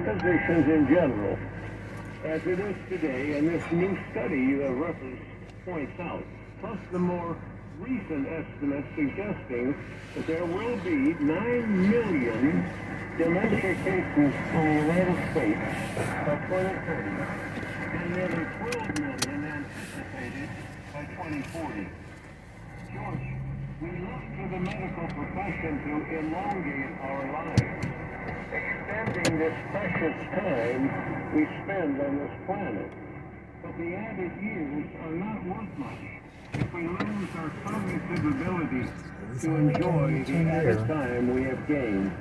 physicians in general, as it is today, and this new study you have referenced points out, plus the more recent estimates suggesting that there will be 9 million dementia cases in the United States by 2030, and nearly 12 million anticipated by 2040. George, we look to the medical profession to elongate our lives, extending this precious time we spend on this planet. But the added years are not worth much if we lose our cognitive ability to enjoy the added time we have gained.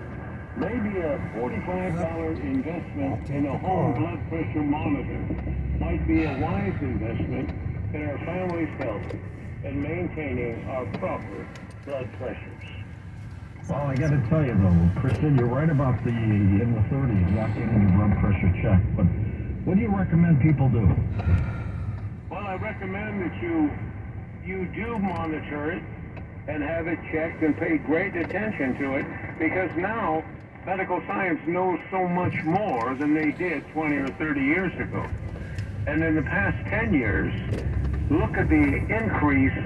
Maybe a $45 investment in a home blood pressure monitor might be a wise investment in our family's health and maintaining our proper blood pressures. Well, I got to tell you though, Kristen, you're right about the in the 30s not getting your blood pressure checked. But what do you recommend people do? Well, I recommend that you do monitor it and have it checked and pay great attention to it, because now medical science knows so much more than they did 20 or 30 years ago. And in the past 10 years, look at the increase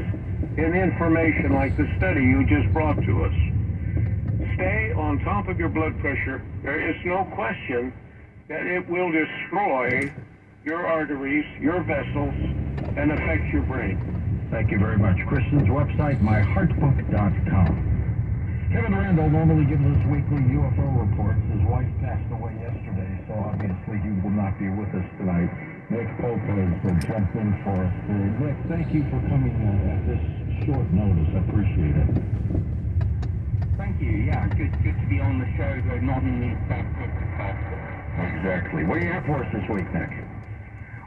in information like the study you just brought to us. Stay on top of your blood pressure. There is no question that it will destroy your arteries, your vessels, and affect your brain. Thank you very much. Kristen's website, myheartbook.com. Kevin Randall normally gives us weekly UFO reports. His wife passed away yesterday, so obviously he will not be with us tonight. Nick Pope has jumped in for us. Nick, thank you for coming at this short notice. I appreciate it. Thank you. Yeah, good to be on the show, though not in the back of the past. Exactly. What do you have for us this week, Nick?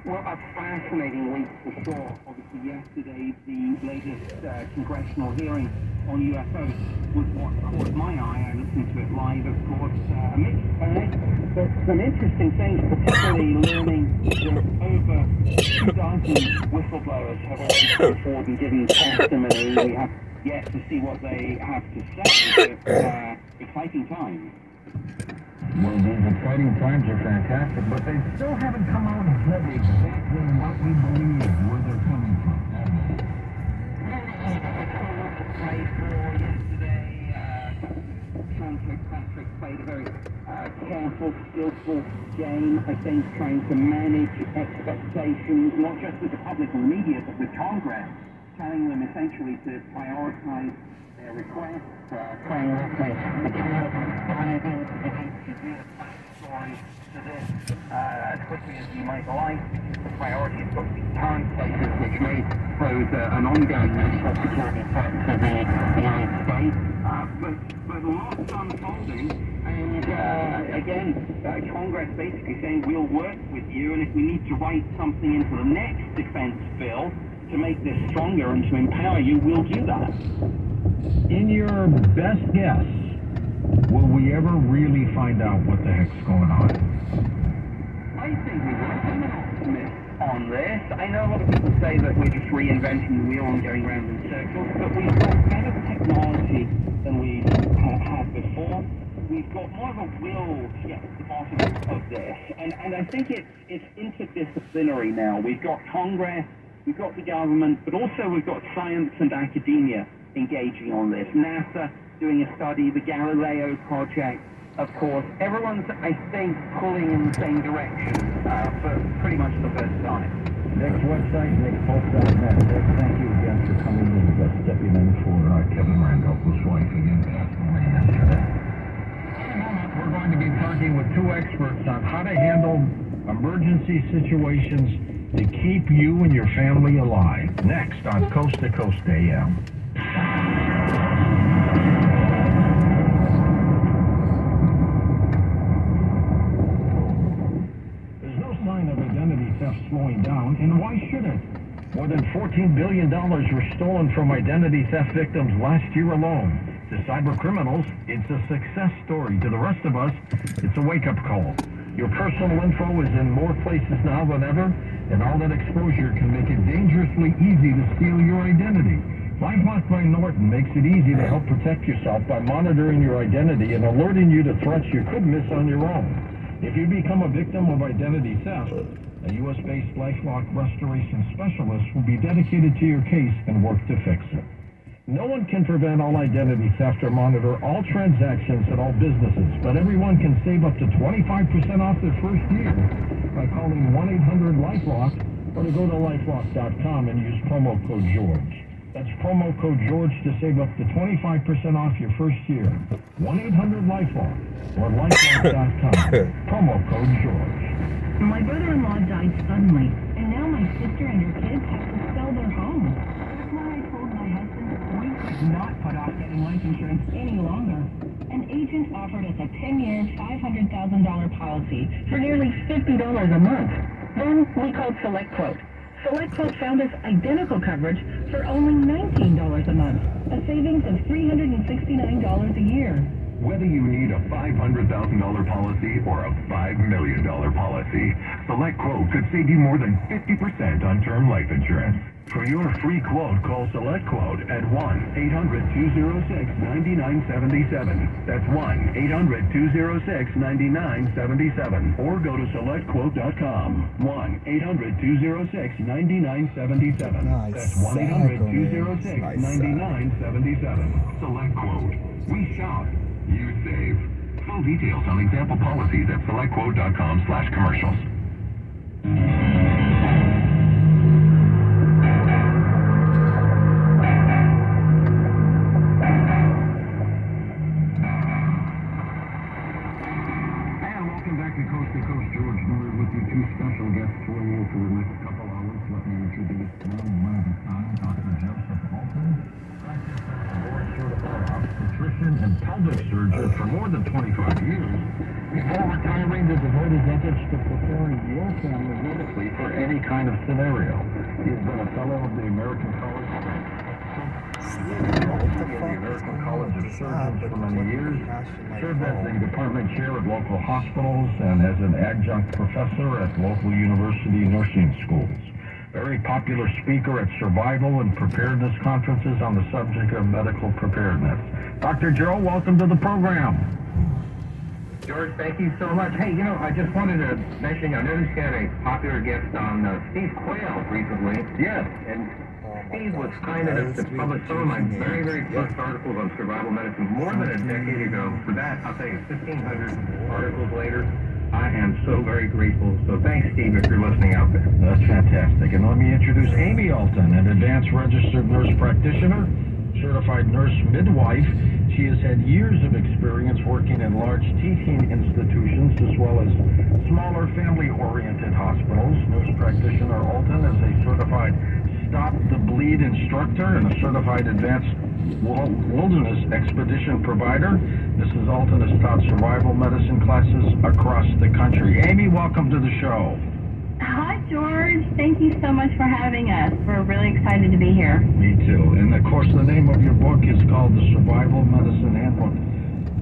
Well, a fascinating week for sure. Obviously, yesterday, the latest congressional hearing on UFOs was what caught my eye. I listened to it live, of course. A mixed bag, but some interesting things, particularly learning that over 2 dozen whistleblowers have already come forward and given testimony. We have yet to see what they have to say. But exciting times. Well, these exciting times are fantastic, but they still haven't come out and said exactly what we believe, where they're coming from. Patrick played a very careful, skillful game, I think, trying to manage expectations, not just with the public and media, but with Congress, telling them essentially to prioritize their requests, saying that story to this as quickly as you might like. The priority has got to be current cases, which may pose an ongoing national security threat to the United States. But lots unfolding, and again, Congress basically saying we'll work with you, and if we need to write something into the next defense bill to make this stronger and to empower you, we'll do that. In your best guess, will we ever really find out what the heck's going on? I think we will. I'm an optimist on this. I know a lot of people say that we're just reinventing the wheel and going round in circles, but we've got better technology than we had before. We've got more of a will to get to the bottom of this, and I think it's interdisciplinary now. We've got Congress, we've got the government, but also we've got science and academia engaging on this. NASA doing a study, the Galileo project, of course. Everyone's, I think, pulling in the same direction for pretty much the first time. Nick's website, nickpope.net. Nick, thank you again for coming in, stepping in for Kevin Randall, whose wife again passed away yesterday. In a moment, we're going to be talking with 2 experts on how to handle emergency situations to keep you and your family alive. Next on Coast to Coast AM. There's no sign of identity theft slowing down, and why should it? More than $14 billion were stolen from identity theft victims last year alone. To cyber criminals, it's a success story. To the rest of us, it's a wake-up call. Your personal info is in more places now than ever, and all that exposure can make it dangerously easy to steal your identity. LifeLock by Norton makes it easy to help protect yourself by monitoring your identity and alerting you to threats you could miss on your own. If you become a victim of identity theft, a U.S.-based LifeLock restoration specialist will be dedicated to your case and work to fix it. No one can prevent all identity theft or monitor all transactions at all businesses, but everyone can save up to 25% off their first year by calling 1-800-LifeLock or to go to lifelock.com and use promo code George. That's promo code George to save up to 25% off your first year. 1-800-LifeLock or lifelock.com. Promo code George. My brother-in-law died suddenly, and now my sister and her kids have to sell their home. That's why I told my husband we could not put off getting life insurance any longer. An agent offered us a 10-year, $500,000 policy for nearly $50 a month. Then we called SelectQuote. SelectQuote found us identical coverage for only $19 a month, a savings of $369 a year. Whether you need a $500,000 policy or a $5 million policy, SelectQuote could save you more than 50% on term life insurance. For your free quote, call SelectQuote at 1-800-206-9977. That's 1-800-206-9977. Or go to SelectQuote.com. 1-800-206-9977. That's 1-800-206-9977. SelectQuote. We shop. You save. Full details on example policies at SelectQuote.com/commercials. Two special guests for you for the next couple hours. Let me introduce one at a time, Dr. Joseph Blanken, board-certified obstetrician and pelvic surgeon for more than 25 years, before retiring to devote his efforts to preparing your family medically for any kind of scenario. He has been a fellow of the American College of Surgeons for many years, served as the department chair at local hospitals and as an adjunct professor at local university nursing schools. Very popular speaker at survival and preparedness conferences on the subject of medical preparedness. Dr. Joe, welcome to the program. George, thank you so much. Hey, I just wanted to mention, I noticed you had a popular guest on Steve Quayle recently. Yes. And Steve was kind enough to publish some of my very, very first articles on survival medicine more than a decade ago. For that, I'll tell you, 1,500 articles later, I am so very grateful. So thanks, Steve, if you're listening out there. That's fantastic. And let me introduce Amy Alton, an advanced registered nurse practitioner, certified nurse midwife. She has had years of experience working in large teaching institutions as well as smaller family-oriented hospitals. Nurse practitioner Alton is a certified Stop the Bleed instructor and a certified advanced wilderness expedition provider. Mrs. Alton has taught survival medicine classes across the country. Amy, welcome to the show. Hi, George. Thank you so much for having us. We're really excited to be here. Me too. And of course, the name of your book is called The Survival Medicine Handbook.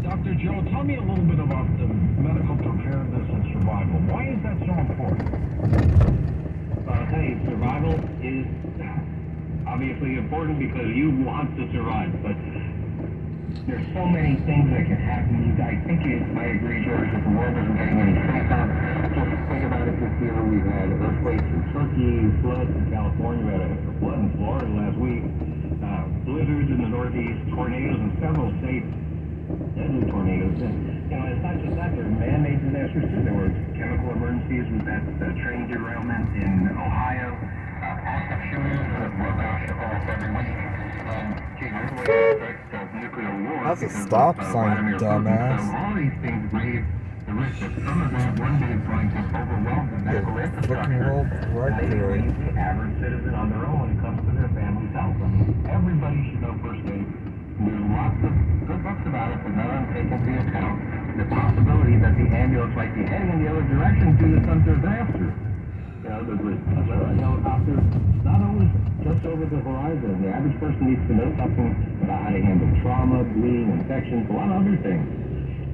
Dr. Joe, tell me a little bit about the medical preparedness and survival. Why is that so important? I'll tell you, survival is obviously important because you want to survive, but there's so many things that can happen. I think you might agree, George, that the world isn't getting any safer. Just think about it this year. We've had earthquakes in Turkey, floods in California, we had a flood in Florida last week, blizzards in the Northeast, tornadoes in several states, deadly tornadoes. And, it's not just that, there are man-made disasters too. There were chemical emergencies with that train derailment in Ohio, active shooters that were about almost every week. Nuclear war. That's a stop sign, dumbass. All these things raise the risk that some of that one day is going to overwhelm the medical infrastructure. Right and they leave the average citizen on their own when it comes to their family's health. I mean, everybody should know first aid. There's lots of good books about it, but none of them take into account the possibility that the ambulance might be heading in the other direction due to some disaster. Out there, not always just over the horizon. The average person needs to know something about how to handle trauma, bleeding, infections, a lot of other things.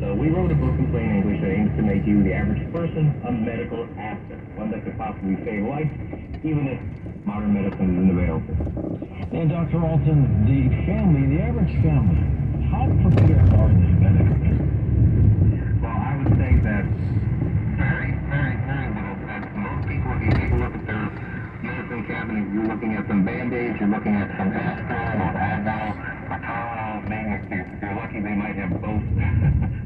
So we wrote a book in plain English that aims to make you, the average person, a medical asset, one that could possibly save life, even if modern medicine isn't available. And Dr. Alton, the average family, how prepared are they medically? Well, I would say that You're looking at some Band-Aids, you're looking at some aspirin or Advil or Tylenol. Maybe if you're lucky, they might have both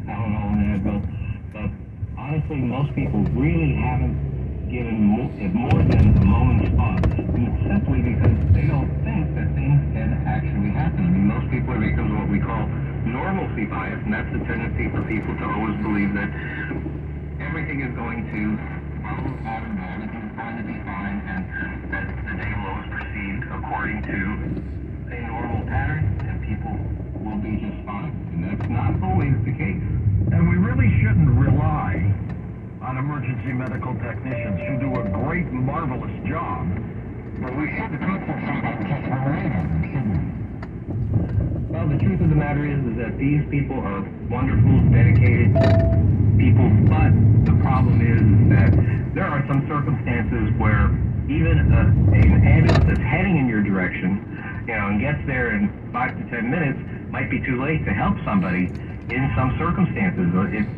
Tylenol and Advil. But honestly, most people really haven't given it more than a moment's thought, simply because they don't think that things can actually happen. I mean, most people are because of what we call normalcy bias, and that's the tendency for people to always believe that everything is going to follow a pattern, that everything's going to be fine, and that the day will always proceed according to a normal pattern, and people will be just fine. And that's not always the case. And we really shouldn't rely on emergency medical technicians who do a great, marvelous job. But we should put something just related, shouldn't we? Well, the truth of the matter is that these people are wonderful, dedicated people, but the problem is that there are some circumstances where even an ambulance that's heading in your direction, and gets there in 5 to 10 minutes, might be too late to help somebody in some circumstances.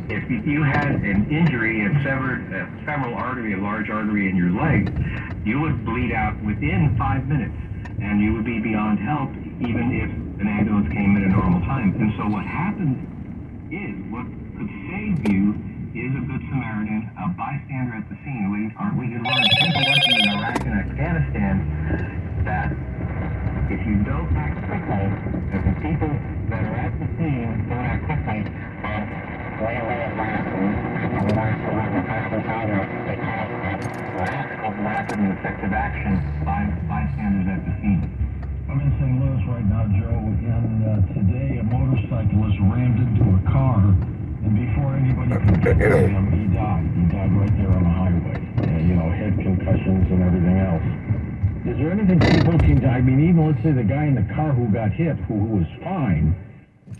If you had an injury and severed a femoral artery, a large artery in your leg, you would bleed out within 5 minutes, and you would be beyond help even if an ambulance came at a normal time. And so what happens is, what could save you is a good Samaritan, a bystander at the scene. We can learn a simple lesson in Iraq and Afghanistan that if you don't act quickly, if the people that are at the scene don't act quickly, then way away at last, and the last to let the person out of they call it lack of rapid and effective action by bystanders at the scene. I'm in St. Louis right now, Joe, and today a motorcyclist rammed into a car, and before anybody could get to him, he died. He died right there on the highway. Head concussions and everything else. Is there anything people can do? I mean, even let's say the guy in the car who got hit, who was fine,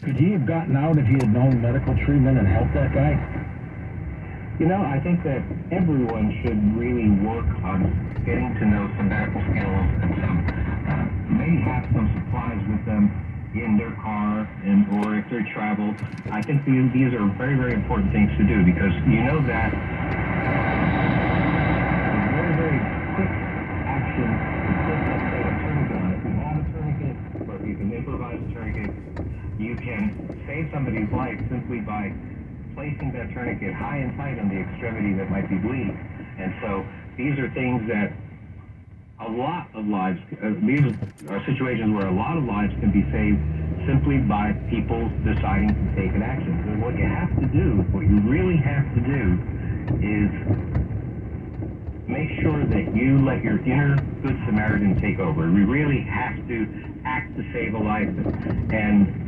could he have gotten out if he had known medical treatment and helped that guy? I think that everyone should really work on getting to know some medical skills and maybe have some supplies with them in their car or if they travel. I think these are very, very important things to do because you know that very, very quick action is just like say a tourniquet on. If you have a tourniquet or if you can improvise a tourniquet, you can save somebody's life simply by placing that tourniquet high and tight on the extremity that might be bleeding. And so these are things that a lot of lives, these are situations where a lot of lives can be saved simply by people deciding to take an action. So what you have to do, what you really have to do is make sure that you let your inner Good Samaritan take over. We really have to act to save a life. And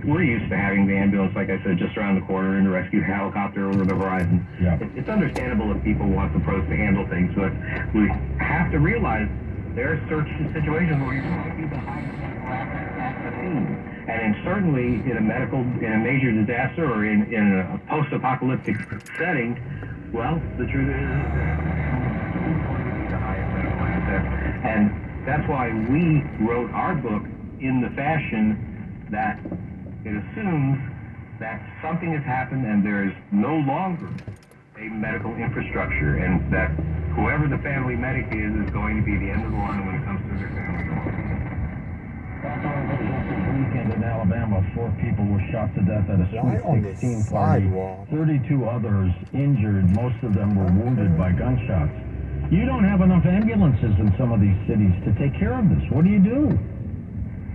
we're used to having the ambulance, like I said, just around the corner and the rescue helicopter over the horizon. Yeah. It's understandable if people want the pros to handle things, but we have to realize there are certain situations where you might be the highest medical at the scene. And certainly in a major disaster or in a post-apocalyptic setting, well, the truth is it's going to be the highest medical asset. And that's why we wrote our book in the fashion that it assumes that something has happened and there is no longer a medical infrastructure, and that whoever the family medic is going to be the end of the line when it comes to their family. This weekend in Alabama, 4 people were shot to death at a Why on Sweet the 16 party. sidewalk? 32 others injured. Most of them were wounded by gunshots. You don't have enough ambulances in some of these cities to take care of this. What do you do?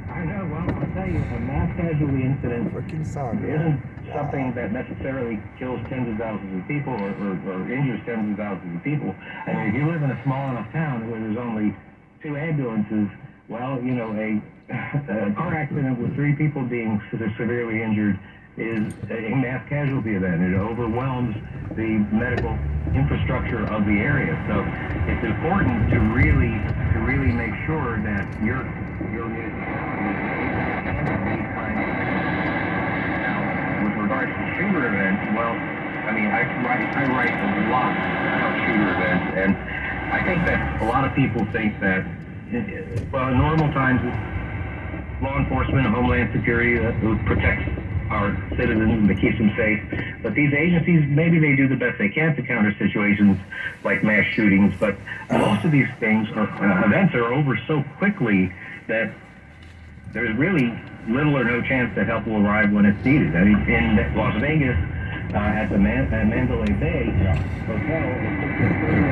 I know, well, I'll tell you, a mass casualty incident Freaking sidewalk. isn't something that necessarily kills tens of thousands of people or injures tens of thousands of people. I mean, if you live in a small enough town where there's only 2 ambulances, well, a car accident with 3 people being severely injured is a mass casualty event. It overwhelms the medical infrastructure of the area. So it's important to really make sure that your municipality is able to handle these kinds of things. Now, with regards to shooter events, well, I mean, I write a lot about shooter events, and I think that a lot of people think that, well, in normal times, law enforcement, Homeland Security, that protects our citizens and to keep them safe. But these agencies, maybe they do the best they can to counter situations like mass shootings, but most of these things, events are over so quickly that there's really little or no chance that help will arrive when it's needed. I mean, in Las Vegas, at the Mandalay Bay Hotel, it took them 31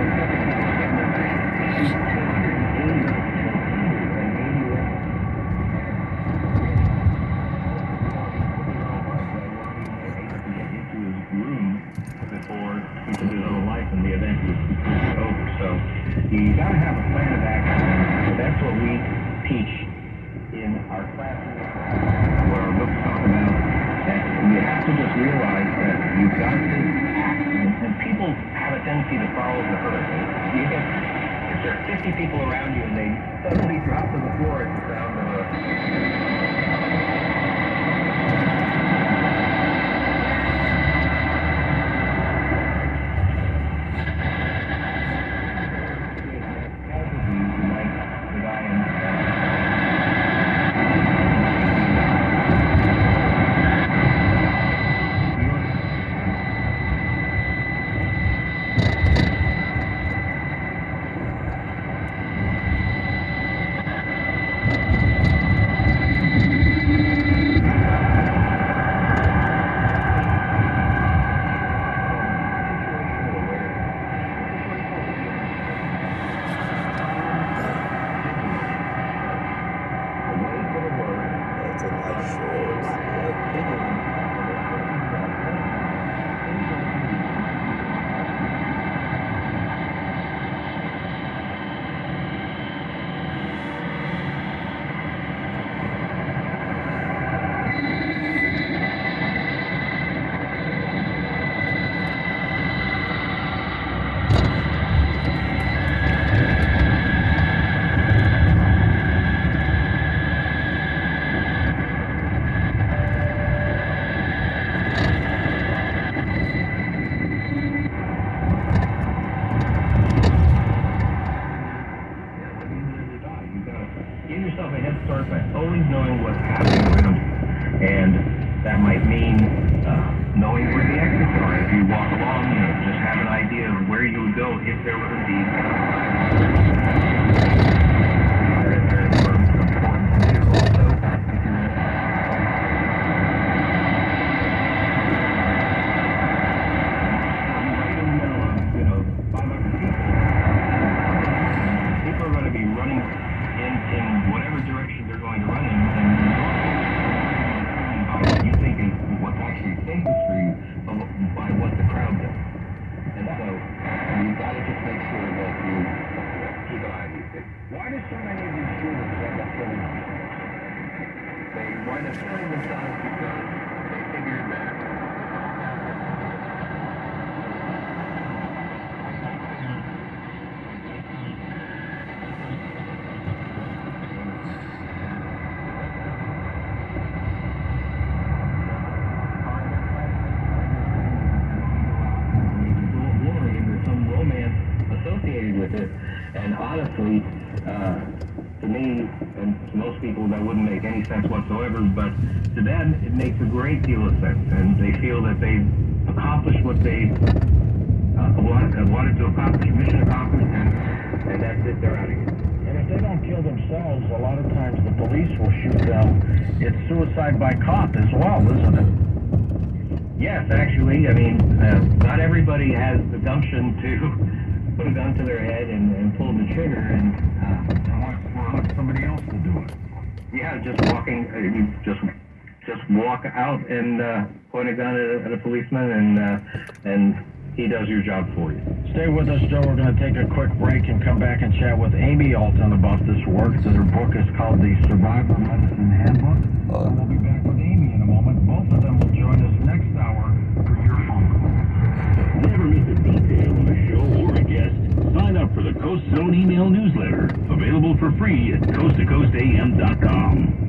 before he took his own life and the event was completely over. So you got to have a plan of action. So that's what we teach in our classes, where our books talk about that you have to just realize that you've got to act. And people have a tendency to follow the herd. You get, if there are 50 people around you and they suddenly drop to the floor at the sound of a always knowing what's happening around you. And that might mean knowing where the exits are. If you walk along, just have an idea of where you would go if there was indeed very important to do. Also, if you're right in the middle of 500 people are going to be running in whatever direction they're going to run in, and what you think is what's actually safest for you by what the crowd does. And so you've got to just make sure that you keep an eye on these things. Why do so many of these shooters end up killing themselves? They wind up killing themselves because they figured that with it. And honestly, to me and to most people, that wouldn't make any sense whatsoever, but to them it makes a great deal of sense, and they feel that they've accomplished what they wanted to accomplish, mission accomplished, and that's it, they're out of here. And if they don't kill themselves, a lot of times the police will shoot them. It's suicide by cop as well, isn't it? Yes, actually. I mean, not everybody has the gumption to put a gun to their head and pull the trigger and want somebody else to do it. Yeah, just walking, you just walk out and point a gun at a policeman and he does your job for you. Stay with us, Joe. We're going to take a quick break and come back and chat with Amy Alton about this work. Her book is called The Survivor Medicine Handbook. And we'll be back with Amy in a moment. Both of them will join us next hour for your phone call. Never miss a detail of a show or a guest. Sign up for the Coast Zone email newsletter, available for free at coasttocoastam.com.